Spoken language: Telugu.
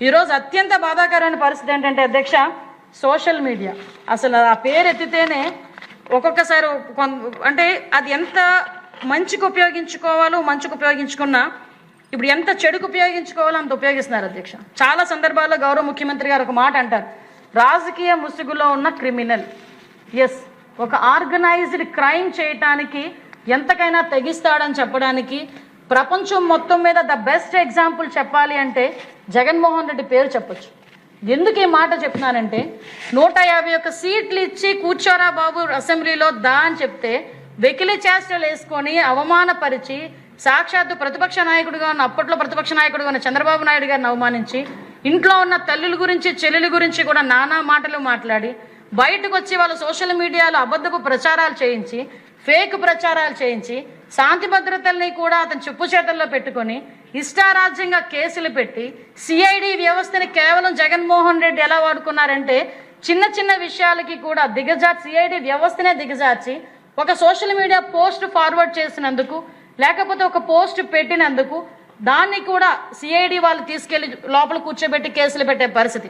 ఈరోజు అత్యంత బాధాకరమైన పరిస్థితి ఏంటంటే అధ్యక్ష, సోషల్ మీడియా అసలు ఆ పేరు ఎత్తితేనే ఒక్కొక్కసారి అంటే అది ఎంత మంచికి ఉపయోగించుకోవాలో మంచికి ఉపయోగించుకున్నా ఇప్పుడు ఎంత చెడుకు ఉపయోగించుకోవాలో అంత ఉపయోగిస్తున్నారు అధ్యక్ష. చాలా సందర్భాల్లో గౌరవ ముఖ్యమంత్రి గారు ఒక మాట అంటారు, రాజకీయ ముసుగులో ఉన్న క్రిమినల్. ఎస్, ఒక ఆర్గనైజ్డ్ క్రైమ్ చేయటానికి ఎంతకైనా తెగిస్తాడని చెప్పడానికి ప్రపంచం మొత్తం మీద ద బెస్ట్ ఎగ్జాంపుల్ చెప్పాలి అంటే జగన్మోహన్ రెడ్డి పేరు చెప్పొచ్చు. ఎందుకు ఈ మాట చెప్తున్నానంటే 151 సీట్లు ఇచ్చి కూర్చోరా బాబు అసెంబ్లీలో దా అని చెప్తే వెకిలి చేష్టలు వేసుకొని అవమానపరిచి సాక్షాత్తు ప్రతిపక్ష నాయకుడిగా ఉన్న అప్పట్లో ప్రతిపక్ష నాయకుడిగా ఉన్న చంద్రబాబు నాయుడు గారిని అవమానించి ఇంట్లో ఉన్న తల్లుల గురించి చెల్లెల గురించి కూడా నానా మాటలు మాట్లాడి బయటకు వచ్చి వాళ్ళు సోషల్ మీడియాలో అబద్ధపు ప్రచారాలు చేయించి ఫేక్ ప్రచారాలు చేయించి శాంతి భద్రతల్ని కూడా అతను చెప్పు చేతల్లో పెట్టుకొని ఇష్టారాజ్యంగా కేసులు పెట్టి సిఐడి వ్యవస్థని కేవలం జగన్మోహన్ రెడ్డి ఎలా వాడుకున్నారంటే చిన్న చిన్న విషయాలకి కూడా సిఐడి వ్యవస్థనే దిగజార్చి ఒక సోషల్ మీడియా పోస్ట్ ఫార్వర్డ్ చేసినందుకు లేకపోతే ఒక పోస్ట్ పెట్టినందుకు దాన్ని కూడా సిఐడి వాళ్ళు తీసుకెళ్లి లోపల కూర్చోబెట్టి కేసులు పెట్టే పరిస్థితి.